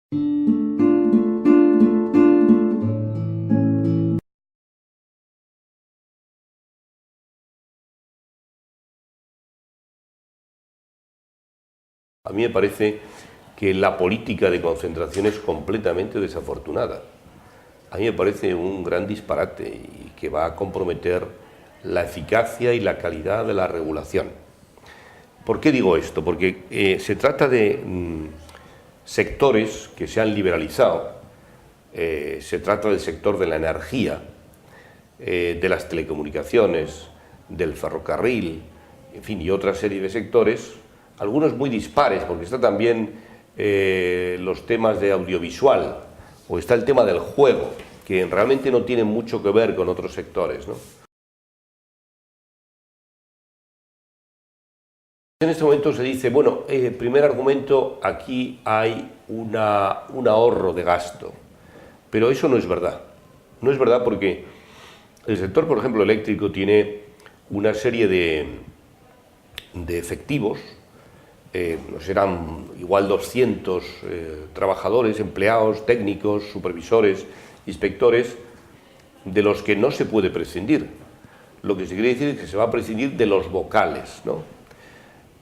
A mí me parece que la política de concentración es completamente desafortunada. A mí me parece un gran disparate y que va a comprometer la eficacia y la calidad de la regulación. ¿Por qué digo esto? Porque se trata de sectores que se han liberalizado. Se trata del sector de la energía, de las telecomunicaciones, del ferrocarril, en fin, y otra serie de sectores, algunos muy dispares, porque está también los temas de audiovisual, o está el tema del juego, que realmente no tienen mucho que ver con otros sectores, ¿no? En este momento se dice, bueno, primer argumento, aquí hay un ahorro de gasto, pero eso no es verdad. No es verdad porque el sector, por ejemplo, eléctrico tiene una serie de efectivos, serán igual 200 trabajadores, empleados, técnicos, supervisores, inspectores, de los que no se puede prescindir. Lo que se quiere decir es que se va a prescindir de los vocales, ¿no?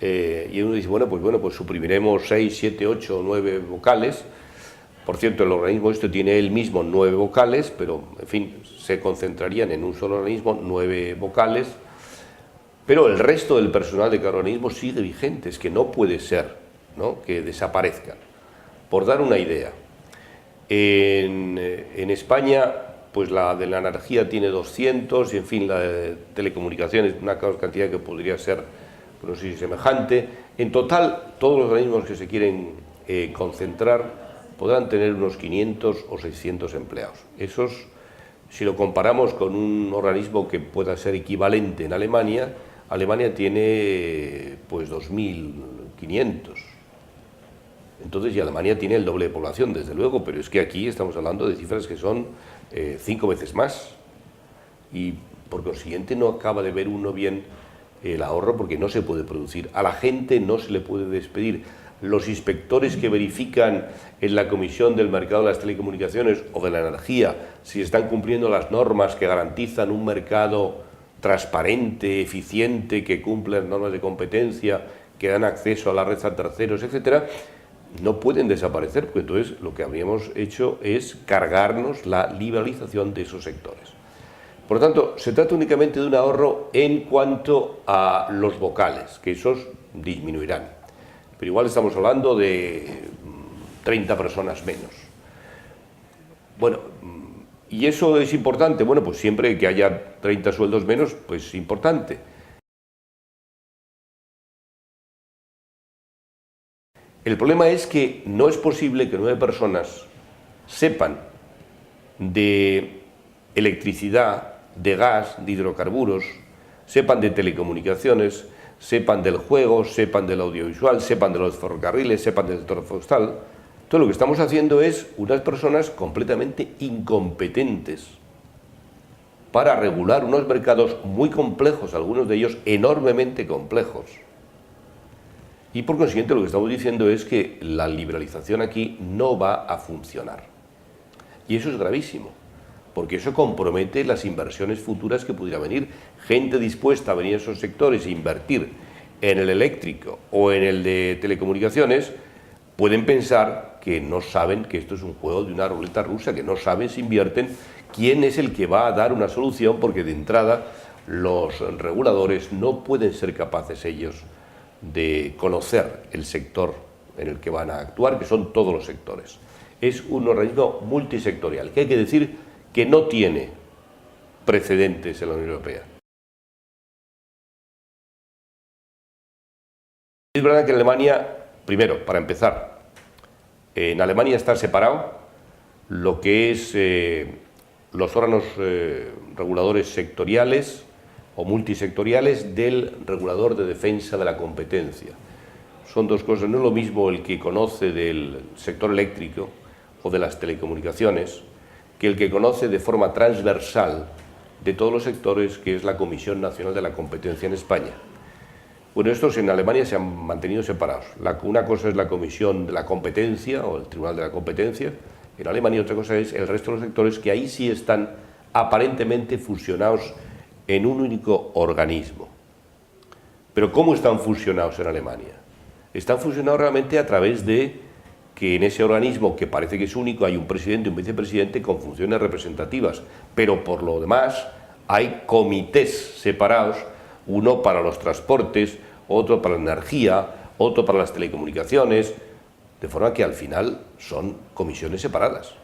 Y uno dice, bueno, pues suprimiremos 6, 7, 8 o 9 vocales. Por cierto, el organismo tiene él mismo 9 vocales, pero, en fin, se concentrarían en un solo organismo 9 vocales. Pero el resto del personal de cada organismo sigue vigente, es que no puede ser, ¿no?, que desaparezcan. Por dar una idea, en España, pues la de la energía tiene 200, y en fin, la de telecomunicaciones, una cantidad que podría ser, no sé si semejante. En total, todos los organismos que se quieren concentrar podrán tener unos 500 o 600 empleados. Esos, si lo comparamos con un organismo que pueda ser equivalente en Alemania, Alemania tiene pues 2.500. Entonces, y Alemania tiene el doble de población, desde luego, pero es que aquí estamos hablando de cifras que son 5 veces más. Y por consiguiente no acaba de ver uno bien el ahorro, porque no se puede producir. A la gente no se le puede despedir. Los inspectores que verifican en la Comisión del Mercado de las Telecomunicaciones o de la Energía si están cumpliendo las normas que garantizan un mercado transparente, eficiente, que cumple las normas de competencia, que dan acceso a la red a terceros, etcétera, no pueden desaparecer, porque entonces lo que habríamos hecho es cargarnos la liberalización de esos sectores. Por lo tanto, se trata únicamente de un ahorro en cuanto a los vocales, que esos disminuirán. Pero igual estamos hablando de 30 personas menos. Bueno, ¿y eso es importante? Bueno, pues siempre que haya 30 sueldos menos, pues es importante. El problema es que no es posible que 9 personas sepan de electricidad, de gas, de hidrocarburos, sepan de telecomunicaciones, sepan del juego, sepan del audiovisual, sepan de los ferrocarriles, sepan del sector forestal. Todo lo que estamos haciendo es unas personas completamente incompetentes para regular unos mercados muy complejos, algunos de ellos enormemente complejos. Y por consiguiente lo que estamos diciendo es que la liberalización aquí no va a funcionar. Y eso es gravísimo, porque eso compromete las inversiones futuras que pudiera venir. Gente dispuesta a venir a esos sectores e invertir en el eléctrico o en el de telecomunicaciones, pueden pensar que no saben que esto es un juego de una ruleta rusa, que no saben si invierten, quién es el que va a dar una solución, porque de entrada los reguladores no pueden ser capaces ellos de conocer el sector en el que van a actuar, que son todos los sectores. Es un organismo multisectorial, que hay que decir que no tiene precedentes en la Unión Europea. Es verdad que en Alemania, primero, para empezar, en Alemania está separado lo que es los órganos reguladores sectoriales o multisectoriales del regulador de defensa de la competencia. Son dos cosas, no es lo mismo el que conoce del sector eléctrico o de las telecomunicaciones que el que conoce de forma transversal de todos los sectores, que es la Comisión Nacional de la Competencia en España. Bueno, estos en Alemania se han mantenido separados. Una cosa es la Comisión de la Competencia o el Tribunal de la Competencia en Alemania, y otra cosa es el resto de los sectores, que ahí sí están aparentemente fusionados en un único organismo. Pero ¿cómo están fusionados en Alemania? Están fusionados realmente a través de que en ese organismo, que parece que es único, hay un presidente y un vicepresidente con funciones representativas, pero por lo demás hay comités separados, uno para los transportes, otro para la energía, otro para las telecomunicaciones, de forma que al final son comisiones separadas.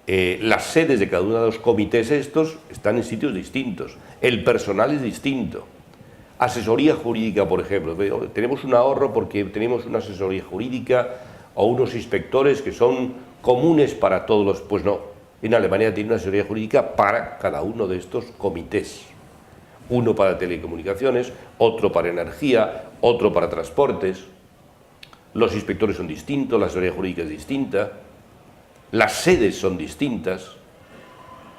Las sedes de cada uno de los comités estos están en sitios distintos, el personal es distinto. Asesoría jurídica, por ejemplo, tenemos un ahorro porque tenemos una asesoría jurídica o unos inspectores que son comunes para todos los... Pues no, en Alemania tiene una asesoría jurídica para cada uno de estos comités. Uno para telecomunicaciones, otro para energía, otro para transportes. Los inspectores son distintos, la asesoría jurídica es distinta, las sedes son distintas,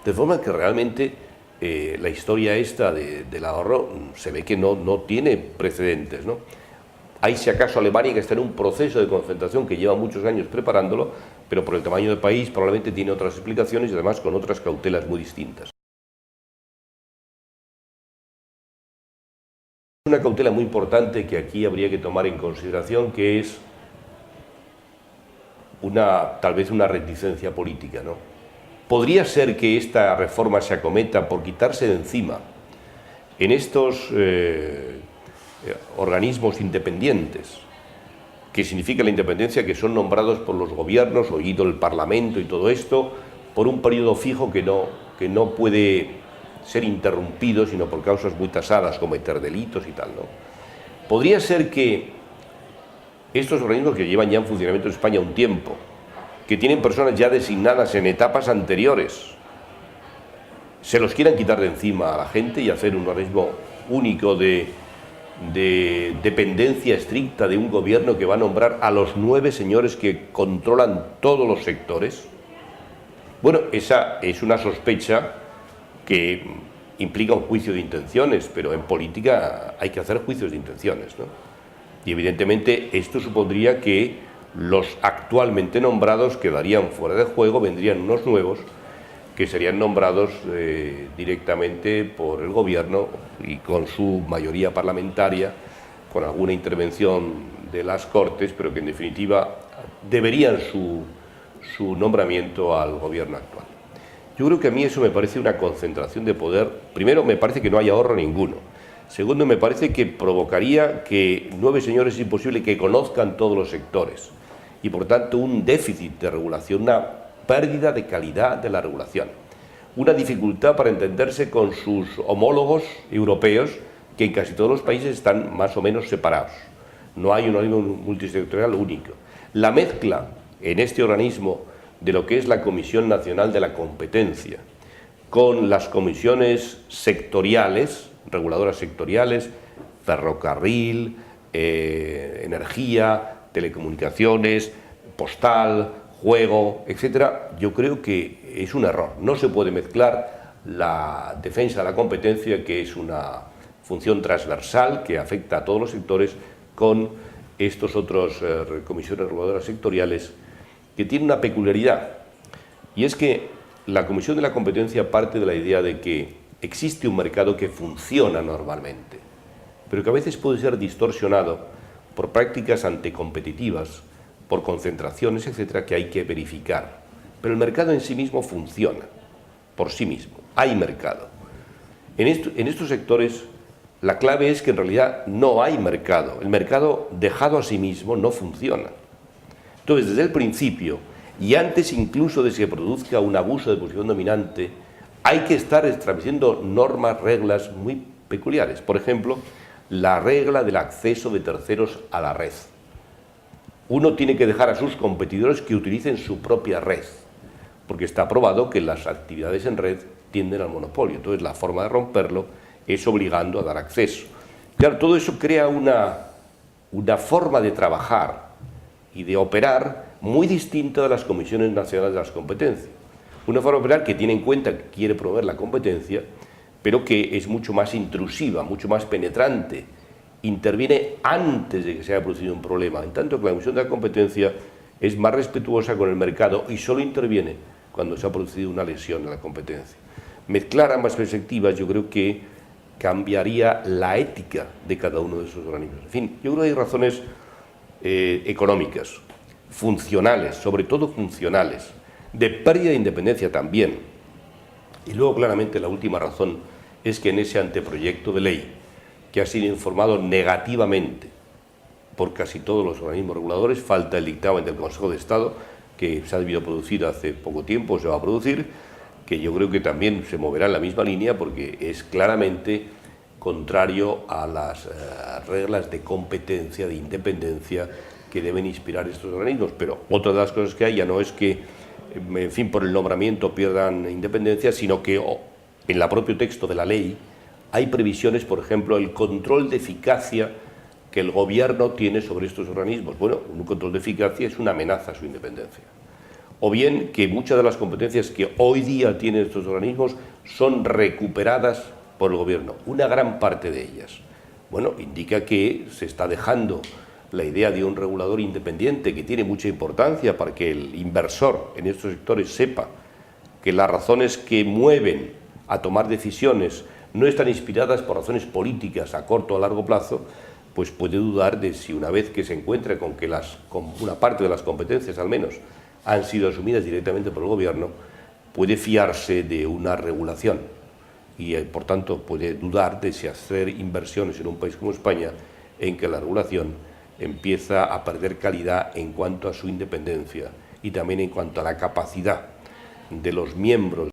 de forma que realmente la historia esta del ahorro se ve que no tiene precedentes, ¿no? Hay si acaso Alemania, que está en un proceso de concentración que lleva muchos años preparándolo, pero por el tamaño del país probablemente tiene otras explicaciones y además con otras cautelas muy distintas. Una cautela muy importante que aquí habría que tomar en consideración, que es tal vez una reticencia política, ¿no? Podría ser que esta reforma se acometa por quitarse de encima en estos organismos independientes, que significa la independencia, que son nombrados por los gobiernos, oído el Parlamento y todo esto, por un periodo fijo que no puede ser interrumpido, sino por causas muy tasadas, cometer delitos y tal, ¿no? Podría ser que estos organismos, que llevan ya en funcionamiento en España un tiempo, que tienen personas ya designadas en etapas anteriores, se los quieran quitar de encima a la gente y hacer un organismo único de dependencia estricta de un gobierno que va a nombrar a los 9 señores que controlan todos los sectores. Bueno, esa es una sospecha que implica un juicio de intenciones, pero en política hay que hacer juicios de intenciones, ¿no? Y evidentemente esto supondría que los actualmente nombrados quedarían fuera de juego, vendrían unos nuevos que serían nombrados directamente por el gobierno y con su mayoría parlamentaria, con alguna intervención de las Cortes, pero que en definitiva deberían su nombramiento al gobierno actual. Yo creo que a mí eso me parece una concentración de poder. Primero, me parece que no hay ahorro ninguno. Segundo, me parece que provocaría que 9 señores es imposible que conozcan todos los sectores y por tanto un déficit de regulación, una pérdida de calidad de la regulación, una dificultad para entenderse con sus homólogos europeos, que en casi todos los países están más o menos separados. No hay un organismo multisectorial único. La mezcla en este organismo de lo que es la Comisión Nacional de la Competencia con las comisiones sectoriales, reguladoras sectoriales, ferrocarril, energía, telecomunicaciones, postal, juego, etcétera, yo creo que es un error. No se puede mezclar la defensa de la competencia, que es una función transversal que afecta a todos los sectores, con estos otros comisiones reguladoras sectoriales que tienen una peculiaridad, y es que la Comisión de la Competencia parte de la idea de que existe un mercado que funciona normalmente, pero que a veces puede ser distorsionado por prácticas anticompetitivas, por concentraciones, etcétera, que hay que verificar. Pero el mercado en sí mismo funciona, por sí mismo, hay mercado. En estos sectores la clave es que en realidad no hay mercado, el mercado dejado a sí mismo no funciona. Entonces, desde el principio, y antes incluso de que se produzca un abuso de posición dominante, hay que estar estableciendo normas, reglas muy peculiares. Por ejemplo, la regla del acceso de terceros a la red. Uno tiene que dejar a sus competidores que utilicen su propia red, porque está probado que las actividades en red tienden al monopolio. Entonces, la forma de romperlo es obligando a dar acceso. Claro, todo eso crea una forma de trabajar y de operar muy distinta de las comisiones nacionales de las competencias. Una forma de operar que tiene en cuenta que quiere promover la competencia, pero que es mucho más intrusiva, mucho más penetrante interviene antes de que se haya producido un problema, en tanto que la Comisión de la Competencia es más respetuosa con el mercado y solo interviene cuando se ha producido una lesión de la competencia. Mezclar ambas perspectivas yo creo que cambiaría la ética de cada uno de esos organismos. En fin, yo creo que hay razones económicas, funcionales, sobre todo funcionales, de pérdida de independencia también. Y luego claramente la última razón es que en ese anteproyecto de ley, que ha sido informado negativamente por casi todos los organismos reguladores, falta el dictamen del Consejo de Estado, que se ha debido producir hace poco tiempo, se va a producir, que yo creo que también se moverá en la misma línea porque es claramente contrario a las reglas de competencia, de independencia que deben inspirar estos organismos. Pero otra de las cosas que hay ya no es que, en fin, por el nombramiento pierdan independencia, sino que en el propio texto de la ley hay previsiones, por ejemplo, el control de eficacia que el gobierno tiene sobre estos organismos. Bueno, un control de eficacia es una amenaza a su independencia. O bien que muchas de las competencias que hoy día tienen estos organismos son recuperadas por el gobierno, una gran parte de ellas. Bueno, indica que se está dejando la idea de un regulador independiente que tiene mucha importancia para que el inversor en estos sectores sepa que las razones que mueven a tomar decisiones no están inspiradas por razones políticas a corto o a largo plazo, pues puede dudar de si una vez que se encuentra con que una parte de las competencias al menos han sido asumidas directamente por el gobierno, puede fiarse de una regulación y por tanto puede dudar de si hacer inversiones en un país como España en que la regulación empieza a perder calidad en cuanto a su independencia y también en cuanto a la capacidad de los miembros